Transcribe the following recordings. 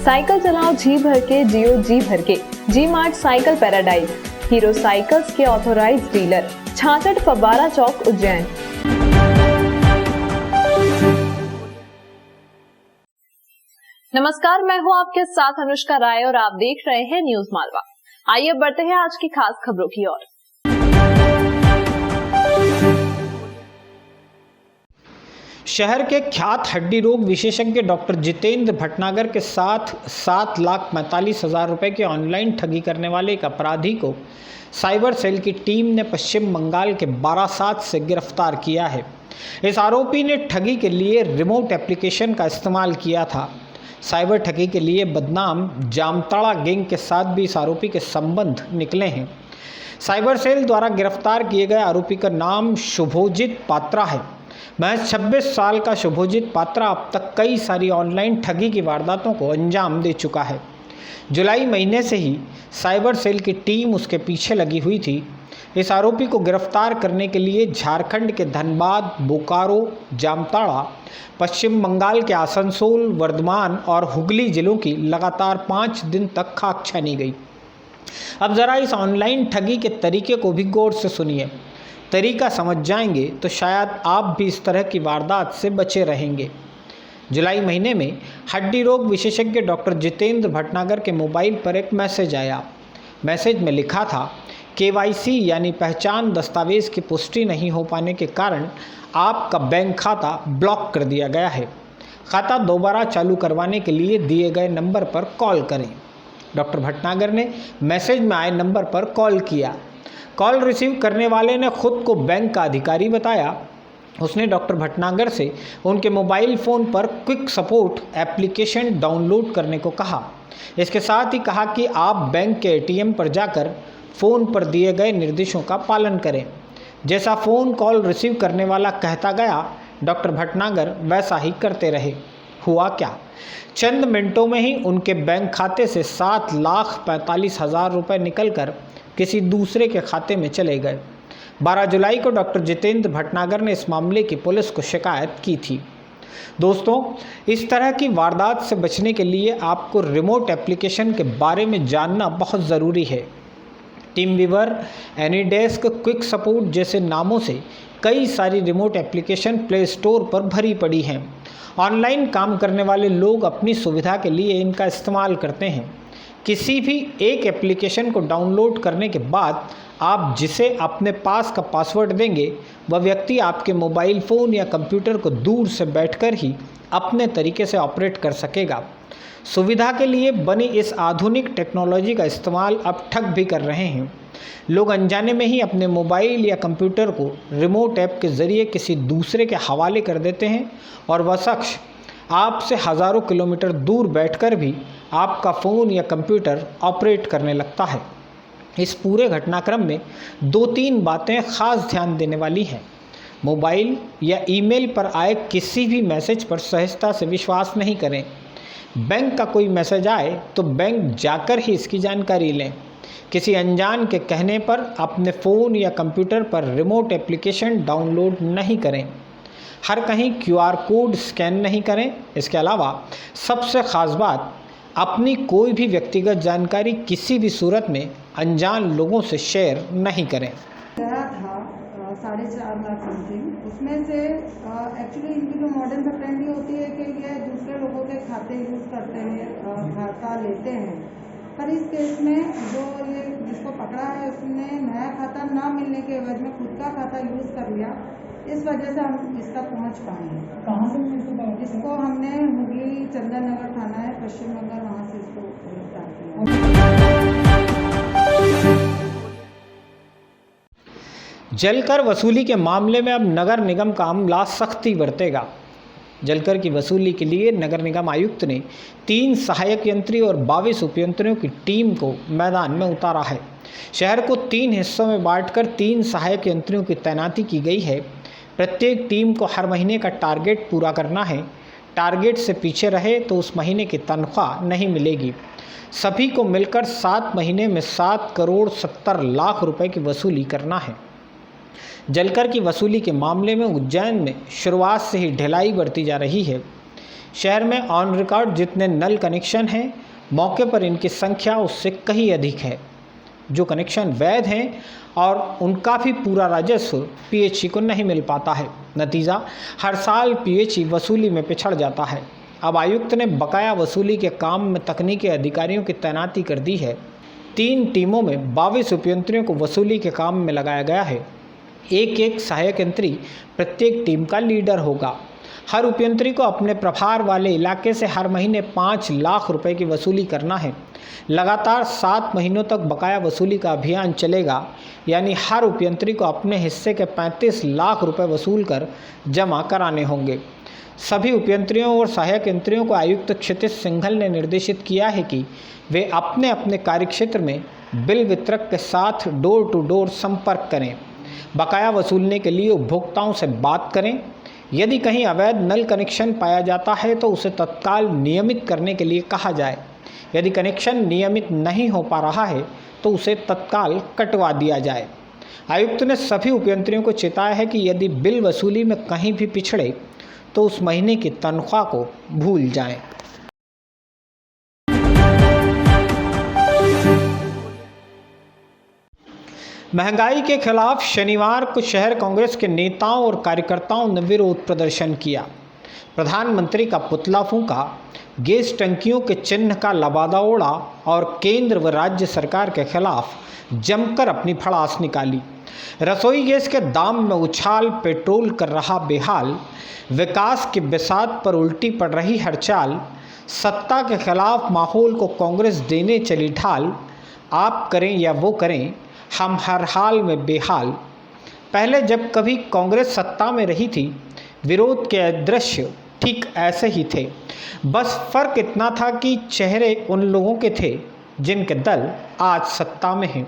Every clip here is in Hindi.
साइकिल चलाओ जी भर के, जियो जी भर के। G Mart Cycle Paradise, Hero cycles के ऑथोराइज्ड डीलर, 66 फव्वारा चौक, उज्जैन। नमस्कार, मैं हूं आपके साथ अनुष्का राय और आप देख रहे हैं न्यूज मालवा। आइए बढ़ते हैं आज की खास खबरों की ओर। शहर के ख्यात हड्डी रोग विशेषज्ञ डॉक्टर जितेंद्र भटनागर के साथ 7,45,000 रुपए की ऑनलाइन ठगी करने वाले एक अपराधी को साइबर सेल की टीम ने पश्चिम बंगाल के बारासात से गिरफ्तार किया है। इस आरोपी ने ठगी के लिए रिमोट एप्लीकेशन का इस्तेमाल किया था। साइबर ठगी के लिए बदनाम जामताड़ा गैंग के साथ भी इस आरोपी के संबंध निकले हैं। साइबर सेल द्वारा गिरफ्तार किए गए आरोपी का नाम शुभोजित पात्रा है। महज 26 साल का शुभोजित पात्रा अब तक कई सारी ऑनलाइन ठगी की वारदातों को अंजाम दे चुका है। जुलाई महीने से ही साइबर सेल की टीम उसके पीछे लगी हुई थी। इस आरोपी को गिरफ्तार करने के लिए झारखंड के धनबाद, बोकारो, जामताड़ा, पश्चिम बंगाल के आसनसोल, वर्धमान और हुगली जिलों की लगातार 5 दिन तक खाक छानी गई। अब ज़रा इस ऑनलाइन ठगी के तरीके को भी गौर से सुनिए। तरीका समझ जाएंगे तो शायद आप भी इस तरह की वारदात से बचे रहेंगे। जुलाई महीने में हड्डी रोग विशेषज्ञ डॉक्टर जितेंद्र भटनागर के मोबाइल पर एक मैसेज आया। मैसेज में लिखा था, KYC यानी पहचान दस्तावेज की पुष्टि नहीं हो पाने के कारण आपका बैंक खाता ब्लॉक कर दिया गया है। खाता दोबारा चालू करवाने के लिए दिए गए नंबर पर कॉल करें। डॉक्टर भटनागर ने मैसेज में आए नंबर पर कॉल किया। कॉल रिसीव करने वाले ने खुद को बैंक का अधिकारी बताया। उसने डॉक्टर भटनागर से उनके मोबाइल फ़ोन पर क्विक सपोर्ट एप्लीकेशन डाउनलोड करने को कहा। इसके साथ ही कहा कि आप बैंक के ATM पर जाकर फ़ोन पर दिए गए निर्देशों का पालन करें। जैसा फ़ोन कॉल रिसीव करने वाला कहता गया, डॉक्टर भटनागर वैसा ही करते रहे। हुआ क्या, चंद मिनटों में ही उनके बैंक खाते से 7,45,000 रुपये निकलकर किसी दूसरे के खाते में चले गए। 12 जुलाई को डॉक्टर जितेंद्र भटनागर ने इस मामले की पुलिस को शिकायत की थी। दोस्तों, इस तरह की वारदात से बचने के लिए आपको रिमोट एप्लीकेशन के बारे में जानना बहुत ज़रूरी है। TeamViewer, AnyDesk, QuickSupport जैसे नामों से कई सारी रिमोट एप्लीकेशन प्ले स्टोर पर भरी पड़ी हैं। ऑनलाइन काम करने वाले लोग अपनी सुविधा के लिए इनका इस्तेमाल करते हैं। किसी भी एक एप्लीकेशन को डाउनलोड करने के बाद आप जिसे अपने पास का पासवर्ड देंगे, वह व्यक्ति आपके मोबाइल फ़ोन या कंप्यूटर को दूर से बैठकर ही अपने तरीके से ऑपरेट कर सकेगा। सुविधा के लिए बनी इस आधुनिक टेक्नोलॉजी का इस्तेमाल अब ठग भी कर रहे हैं। लोग अनजाने में ही अपने मोबाइल या कंप्यूटर को रिमोट ऐप के ज़रिए किसी दूसरे के हवाले कर देते हैं और वह शख्स आपसे हज़ारों किलोमीटर दूर बैठकर भी आपका फ़ोन या कंप्यूटर ऑपरेट करने लगता है। इस पूरे घटनाक्रम में 2-3 बातें ख़ास ध्यान देने वाली हैं। मोबाइल या ईमेल पर आए किसी भी मैसेज पर सहजता से विश्वास नहीं करें। बैंक का कोई मैसेज आए तो बैंक जाकर ही इसकी जानकारी लें। किसी अनजान के कहने पर अपने फ़ोन या कंप्यूटर पर रिमोट एप्लीकेशन डाउनलोड नहीं करें। हर कहीं QR कोड स्कैन नहीं करें। इसके अलावा सबसे ख़ास बात, अपनी कोई भी व्यक्तिगत जानकारी किसी भी सूरत में अनजान लोगों से शेयर नहीं करें। गया था 4.5 लाख समथिंग। उसमें से एक्चुअली इनकी जो मॉडर्न ट्रेंड ये होती है कि ये दूसरे लोगों के खाते यूज़ करते हैं, खाता लेते हैं। पर इस केस में जो ये जिसको पकड़ा है उसने नया खाता ना मिलने के एवज में खुद का खाता यूज़ कर लिया। इस वजह से हम इस तक पहुँच पाए हैं। कहाँ से इसको हमने हुगली चंदन नगर थाना है, पश्चिम बंगाल, वहाँ से इसको गिरफ्तार किया। जलकर वसूली के मामले में अब नगर निगम का अमला सख्ती बरतेगा। जलकर की वसूली के लिए नगर निगम आयुक्त ने 3 सहायक यंत्री और 22 उपयंत्रियों की टीम को मैदान में उतारा है। शहर को 3 हिस्सों में बांटकर 3 सहायक यंत्रियों की तैनाती की गई है। प्रत्येक टीम को हर महीने का टारगेट पूरा करना है। टारगेट से पीछे रहे तो उस महीने की तनख्वाह नहीं मिलेगी। सभी को मिलकर 7 महीने में 7,70,00,000 रुपए की वसूली करना है। जलकर की वसूली के मामले में उज्जैन में शुरुआत से ही ढिलाई बरती जा रही है। शहर में ऑन रिकॉर्ड जितने नल कनेक्शन हैं, मौके पर इनकी संख्या उससे कहीं अधिक है। जो कनेक्शन वैध हैं और उनका भी पूरा राजस्व पीएचई को नहीं मिल पाता है। नतीजा, हर साल पीएचई वसूली में पिछड़ जाता है। अब आयुक्त ने बकाया वसूली के काम में तकनीकी अधिकारियों की तैनाती कर दी है। 3 टीमों में 22 उपयंत्रियों को वसूली के काम में लगाया गया है। एक सहायक यंत्री प्रत्येक टीम का लीडर होगा। हर उपयंत्री को अपने प्रभार वाले इलाके से हर महीने 5 लाख रुपए की वसूली करना है। लगातार 7 महीनों तक बकाया वसूली का अभियान चलेगा, यानी हर उपयंत्री को अपने हिस्से के 35 लाख रुपए वसूल कर जमा कराने होंगे। सभी उपयंत्रियों और सहायक यंत्रियों को आयुक्त क्षितिज सिंघल ने निर्देशित किया है कि वे अपने अपने कार्यक्षेत्र में बिल वितरक के साथ डोर टू डोर संपर्क करें। बकाया वसूलने के लिए उपभोक्ताओं से बात करें। यदि कहीं अवैध नल कनेक्शन पाया जाता है तो उसे तत्काल नियमित करने के लिए कहा जाए। यदि कनेक्शन नियमित नहीं हो पा रहा है तो उसे तत्काल कटवा दिया जाए। आयुक्त ने सभी उपयंत्रियों को चेताया है कि यदि बिल वसूली में कहीं भी पिछड़े तो उस महीने की तनख्वाह को भूल जाएं। महंगाई के खिलाफ शनिवार को शहर कांग्रेस के नेताओं और कार्यकर्ताओं ने विरोध प्रदर्शन किया। प्रधानमंत्री का पुतला फूंका, गैस टंकियों के चिन्ह का लबादा ओढ़ा और केंद्र व राज्य सरकार के खिलाफ जमकर अपनी भड़ास निकाली। रसोई गैस के दाम में उछाल, पेट्रोल कर रहा बेहाल, विकास की बिसात पर उल्टी पड़ रही हर चाल, सत्ता के खिलाफ माहौल को कांग्रेस देने चली ढाल। आप करें या वो करें, हम हर हाल में बेहाल। पहले जब कभी कांग्रेस सत्ता में रही थी, विरोध के दृश्य ठीक ऐसे ही थे। बस फर्क इतना था कि चेहरे उन लोगों के थे जिनके दल आज सत्ता में हैं।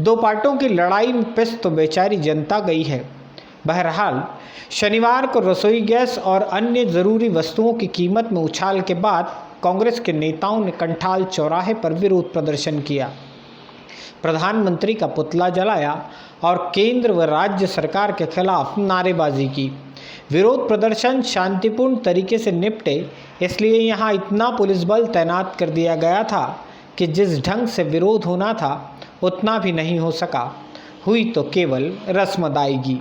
2 पार्टियों की लड़ाई में पिस तो बेचारी जनता गई है। बहरहाल, शनिवार को रसोई गैस और अन्य ज़रूरी वस्तुओं की कीमत में उछाल के बाद कांग्रेस के नेताओं ने कंठाल चौराहे पर विरोध प्रदर्शन किया। प्रधानमंत्री का पुतला जलाया और केंद्र व राज्य सरकार के खिलाफ नारेबाजी की। विरोध प्रदर्शन शांतिपूर्ण तरीके से निपटे, इसलिए यहाँ इतना पुलिस बल तैनात कर दिया गया था कि जिस ढंग से विरोध होना था उतना भी नहीं हो सका। हुई तो केवल रस्म अदायगी।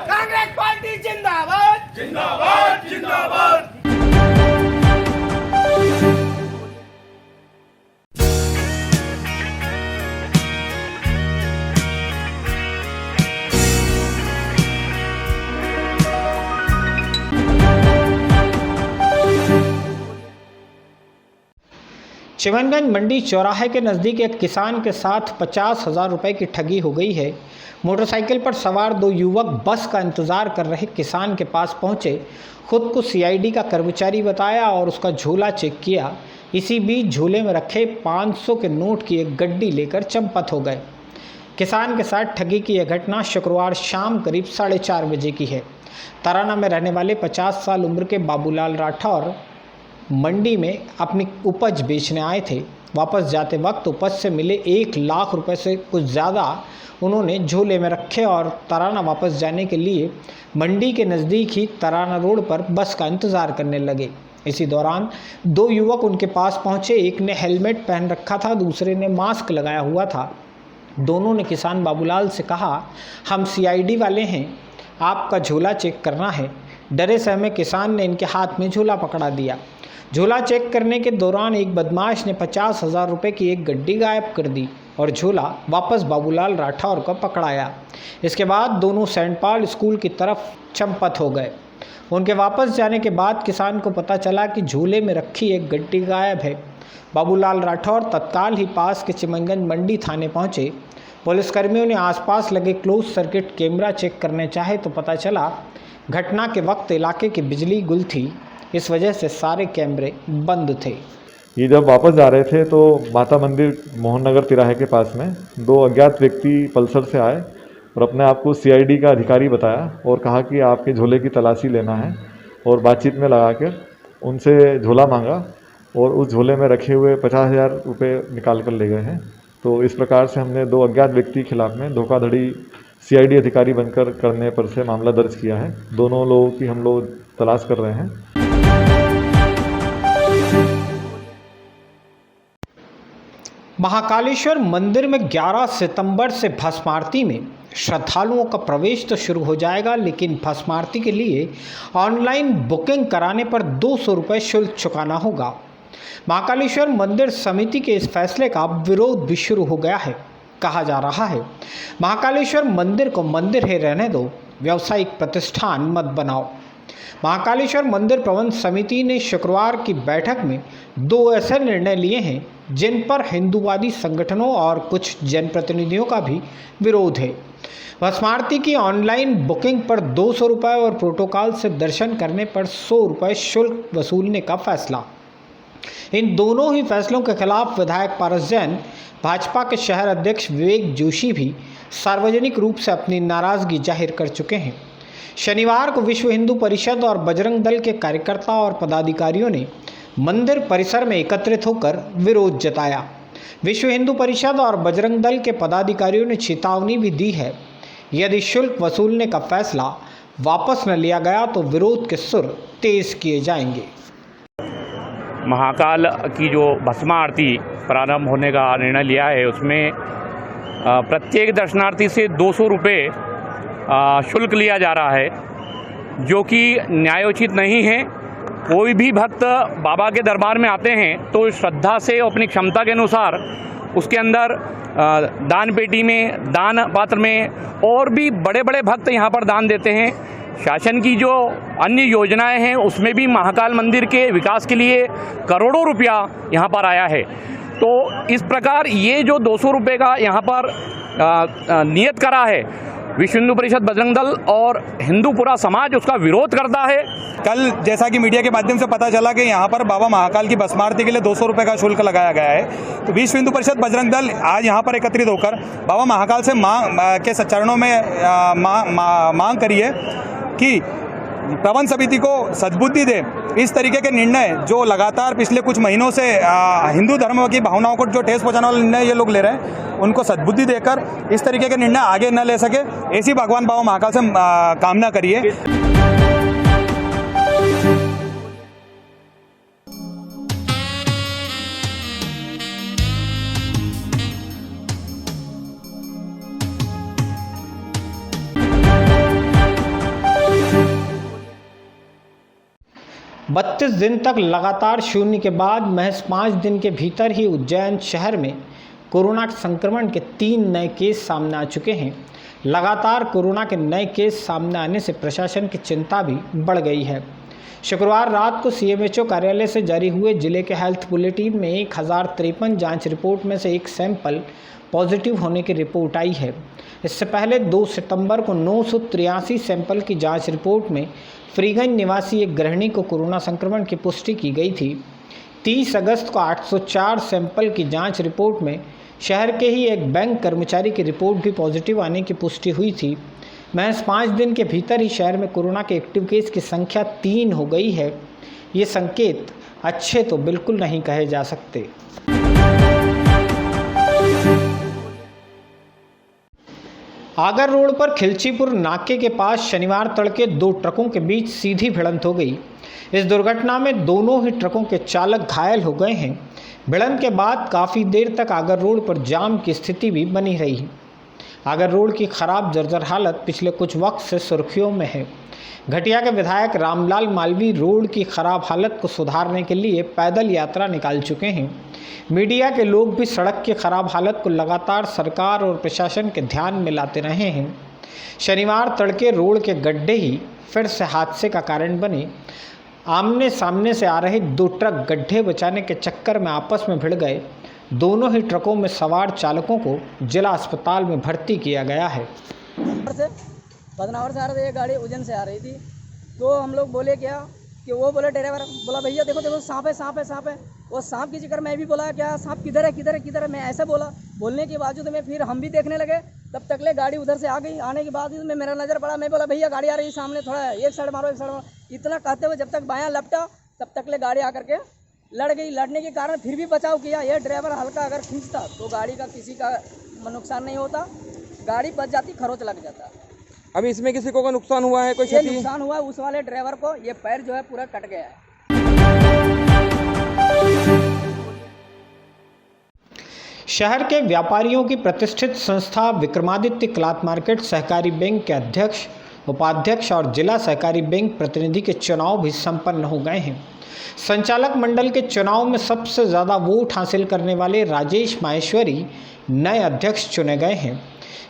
कांग्रेस पार्टी जिंदाबाद जिंदाबाद जिंदाबाद। चिमनगंज मंडी चौराहे के नज़दीक एक किसान के साथ 50,000 रुपये की ठगी हो गई है। मोटरसाइकिल पर सवार 2 युवक बस का इंतज़ार कर रहे किसान के पास पहुंचे, खुद को सीआईडी का कर्मचारी बताया और उसका झोला चेक किया। इसी बीच झोले में रखे 500 के नोट की एक गड्डी लेकर चंपत हो गए। किसान के साथ ठगी की यह घटना शुक्रवार शाम करीब 4:30 बजे की है। तराना में रहने वाले 50 साल उम्र के बाबूलाल राठौर मंडी में अपनी उपज बेचने आए थे। वापस जाते वक्त उपज से मिले 1 लाख रुपए से कुछ ज़्यादा उन्होंने झोले में रखे और तराना वापस जाने के लिए मंडी के नज़दीक ही तराना रोड पर बस का इंतज़ार करने लगे। इसी दौरान 2 युवक उनके पास पहुंचे। एक ने हेलमेट पहन रखा था, दूसरे ने मास्क लगाया हुआ था। दोनों ने किसान बाबूलाल से कहा, हम सीआईडी वाले हैं, आपका झोला चेक करना है। डरे सहमे किसान ने इनके हाथ में झोला पकड़ा दिया। झोला चेक करने के दौरान एक बदमाश ने 50,000 रुपये की एक गड्डी गायब कर दी और झोला वापस बाबूलाल राठौर को पकड़ाया। इसके बाद दोनों सेंट पॉल स्कूल की तरफ चंपत हो गए। उनके वापस जाने के बाद किसान को पता चला कि झोले में रखी एक गड्डी गायब है। बाबूलाल राठौर तत्काल ही पास के चिमनगंज मंडी थाने पहुंचे। पुलिसकर्मियों ने आसपास लगे क्लोज सर्किट कैमरा चेक करने चाहे तो पता चला घटना के वक्त इलाके की बिजली गुल थी, इस वजह से सारे कैमरे बंद थे। ये जब वापस जा रहे थे तो माता मंदिर मोहन नगर तिराहे के पास में 2 अज्ञात व्यक्ति पल्सर से आए और अपने आप को सीआईडी का अधिकारी बताया और कहा कि आपके झोले की तलाशी लेना है, और बातचीत में लगाकर उनसे झोला मांगा और उस झोले में रखे हुए 50,000 रुपये निकाल कर ले गए हैं। तो इस प्रकार से हमने 2 अज्ञात व्यक्ति के खिलाफ में धोखाधड़ी सीआईडी अधिकारी बनकर करने पर से मामला दर्ज किया है। दोनों लोगों की हम लोग तलाश कर रहे हैं। महाकालेश्वर मंदिर में 11 सितंबर से भस्म आरती में श्रद्धालुओं का प्रवेश तो शुरू हो जाएगा, लेकिन भस्म आरती के लिए ऑनलाइन बुकिंग कराने पर 200 रुपये शुल्क चुकाना होगा। महाकालेश्वर मंदिर समिति के इस फैसले का विरोध भी शुरू हो गया है। कहा जा रहा है महाकालेश्वर मंदिर को मंदिर ही रहने दो, व्यावसायिक प्रतिष्ठान मत बनाओ। महाकालेश्वर मंदिर प्रबंध समिति ने शुक्रवार की बैठक में 2 ऐसे निर्णय लिए हैं जिन पर हिंदूवादी संगठनों और कुछ जनप्रतिनिधियों का भी विरोध है। भस्म आरती की ऑनलाइन बुकिंग पर 200 रुपये और प्रोटोकॉल से दर्शन करने पर 100 रुपये शुल्क वसूलने का फैसला। इन दोनों ही फैसलों के खिलाफ विधायक पारस जैन, भाजपा के शहर अध्यक्ष विवेक जोशी भी सार्वजनिक रूप से अपनी नाराजगी जाहिर कर चुके हैं। शनिवार को विश्व हिंदू परिषद और बजरंग दल के कार्यकर्ता और पदाधिकारियों ने मंदिर परिसर में एकत्रित होकर विरोध जताया। विश्व हिंदू परिषद और बजरंग दल के पदाधिकारियों ने चेतावनी भी दी है, यदि शुल्क वसूलने का फैसला वापस न लिया गया तो विरोध के सुर तेज किए जाएंगे। महाकाल की जो भस्म आरती प्रारंभ होने का निर्णय लिया है, उसमें प्रत्येक दर्शनार्थी से 200 रुपये शुल्क लिया जा रहा है, जो कि न्यायोचित नहीं है। कोई भी भक्त बाबा के दरबार में आते हैं तो श्रद्धा से अपनी क्षमता के अनुसार उसके अंदर दान पेटी में, दान पात्र में, और भी बड़े बड़े भक्त यहाँ पर दान देते हैं। शासन की जो अन्य योजनाएं हैं उसमें भी महाकाल मंदिर के विकास के लिए करोड़ों रुपया यहाँ पर आया है। तो इस प्रकार ये जो 200 रुपये का यहाँ पर नियत करा है, विश्व हिंदू परिषद, बजरंग दल और हिंदू पूरा समाज उसका विरोध करता है। कल जैसा कि मीडिया के माध्यम से पता चला कि यहाँ पर बाबा महाकाल की भस्म आरती के लिए 200 रुपये का शुल्क लगाया गया है, तो विश्व हिंदू परिषद, बजरंग दल आज यहाँ पर एकत्रित होकर बाबा महाकाल से के चरणों में मांग करी है कि प्रबंध समिति को सद्बुद्धि दे। इस तरीके के निर्णय जो लगातार पिछले कुछ महीनों से हिंदू धर्म की भावनाओं को जो ठेस पहुंचाने वाले निर्णय ये लोग ले रहे हैं, उनको सद्बुद्धि देकर इस तरीके के निर्णय आगे न ले सके, ऐसी भगवान बाबा महाकाल से कामना करिए। बत्तीस दिन तक लगातार शून्य के बाद महज 5 दिन के भीतर ही उज्जैन शहर में कोरोना संक्रमण के 3 नए केस सामने आ चुके हैं। लगातार कोरोना के नए केस सामने आने से प्रशासन की चिंता भी बढ़ गई है। शुक्रवार रात को सीएमएचओ कार्यालय से जारी हुए जिले के हेल्थ बुलेटिन में 1053 जांच रिपोर्ट में से एक सैंपल पॉजिटिव होने की रिपोर्ट आई है। इससे पहले 2 सितंबर को 983 सैंपल की जांच रिपोर्ट में फ्रीगंज निवासी एक गृहिणी को कोरोना संक्रमण की पुष्टि की गई थी। 30 अगस्त को 804 सैंपल की जांच रिपोर्ट में शहर के ही एक बैंक कर्मचारी की रिपोर्ट भी पॉजिटिव आने की पुष्टि हुई थी। महज 5 दिन के भीतर ही शहर में कोरोना के एक्टिव केस की संख्या 3 हो गई है। ये संकेत अच्छे तो बिल्कुल नहीं कहे जा सकते। आगर रोड पर खिलचीपुर नाके के पास शनिवार तड़के 2 ट्रकों के बीच सीधी भिड़ंत हो गई। इस दुर्घटना में दोनों ही ट्रकों के चालक घायल हो गए हैं। भिड़ंत के बाद काफ़ी देर तक आगर रोड पर जाम की स्थिति भी बनी रही। आगर रोड की खराब जर्जर हालत पिछले कुछ वक्त से सुर्खियों में है। घटिया के विधायक रामलाल मालवी रोड की खराब हालत को सुधारने के लिए पैदल यात्रा निकाल चुके हैं। मीडिया के लोग भी सड़क की खराब हालत को लगातार सरकार और प्रशासन के ध्यान में लाते रहे हैं। शनिवार तड़के रोड के गड्ढे ही फिर से हादसे का कारण बने। आमने सामने से आ रहे 2 ट्रक गड्ढे बचाने के चक्कर में आपस में भिड़ गए। दोनों ही ट्रकों में सवार चालकों को जिला अस्पताल में भर्ती किया गया है। बदनावर से आ रही थी, गाड़ी उज्जैन से आ रही थी, तो हम लोग बोले क्या कि वो बोले, ड्राइवर बोला भैया देखो देखो सांप है सांप है सांप है। वो सांप की जिक्र मैं भी बोला क्या सांप किधर है किधर है किधर है, मैं ऐसा बोला। बोलने के बावजूद में फिर हम भी देखने लगे, तब तक ले गाड़ी उधर से आ गई। आने के बाद में मेरा नज़र पड़ा, मैं बोला भैया गाड़ी आ रही है सामने, थोड़ा एक साइड मारो एक साइड मारो। इतना कहते हुए जब तक बायां लपटा तब तक ले गाड़ी आकर के लड़ गई। लड़ने के कारण फिर भी बचाव किया। यह ड्राइवर हल्का अगर खींचता तो गाड़ी का किसी का नुकसान नहीं होता। गाड़ी बच जाती, खरोच लग जाता। अभी इसमें किसी को नुकसान हुआ है, कोई ये क्षति? नुकसान हुआ है उस वाले ड्राइवर को, ये पैर जो है पूरा कट गया है। शहर के व्यापारियों की प्रतिष्ठित संस्था विक्रमादित्य क्लॉथ मार्केट सहकारी बैंक के अध्यक्ष, उपाध्यक्ष और जिला सहकारी बैंक प्रतिनिधि के चुनाव भी संपन्न हो गए हैं। संचालक मंडल के चुनाव में सबसे ज़्यादा वोट हासिल करने वाले राजेश माहेश्वरी नए अध्यक्ष चुने गए हैं।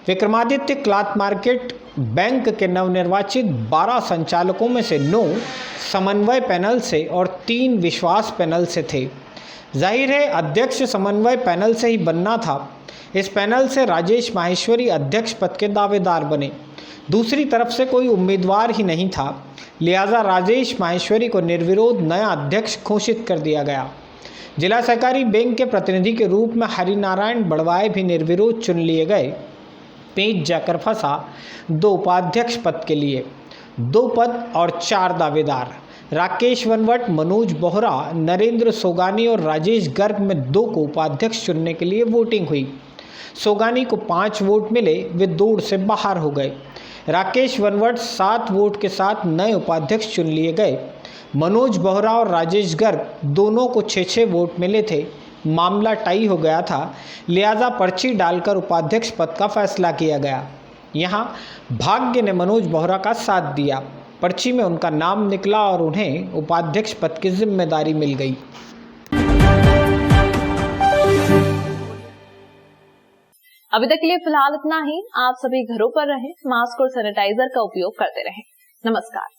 विक्रमादित्य क्लॉथ मार्केट बैंक के नवनिर्वाचित 12 संचालकों में से 9 समन्वय पैनल से और 3 विश्वास पैनल से थे। जाहिर है अध्यक्ष समन्वय पैनल से ही बनना था। इस पैनल से राजेश माहेश्वरी अध्यक्ष पद के दावेदार बने। दूसरी तरफ से कोई उम्मीदवार ही नहीं था, लिहाजा राजेश माहेश्वरी को निर्विरोध नया अध्यक्ष घोषित कर दिया गया। जिला सहकारी बैंक के प्रतिनिधि के रूप में हरिनारायण बड़वाए भी निर्विरोध चुन लिए गए। पेच जाकर फंसा 2 उपाध्यक्ष पद के लिए 2 पद और 4 दावेदार। राकेश वनवट, मनोज बोहरा, नरेंद्र सोगानी और राजेश गर्ग में 2 को उपाध्यक्ष चुनने के लिए वोटिंग हुई। सोगानी को 5 वोट मिले, वे दौड़ से बाहर हो गए। राकेश वनवट 7 वोट के साथ नए उपाध्यक्ष चुन लिए गए। मनोज बोहरा और राजेश गर्ग दोनों को 6-6 वोट मिले थे। मामला टाई हो गया था, लिहाजा पर्ची डालकर उपाध्यक्ष पद का फैसला किया गया। यहाँ भाग्य ने मनोज बोहरा का साथ दिया। पर्ची में उनका नाम निकला और उन्हें उपाध्यक्ष पद की जिम्मेदारी मिल गई। अभी तक के लिए फिलहाल इतना ही। आप सभी घरों पर रहें, मास्क और सैनिटाइजर का उपयोग करते रहें। नमस्कार।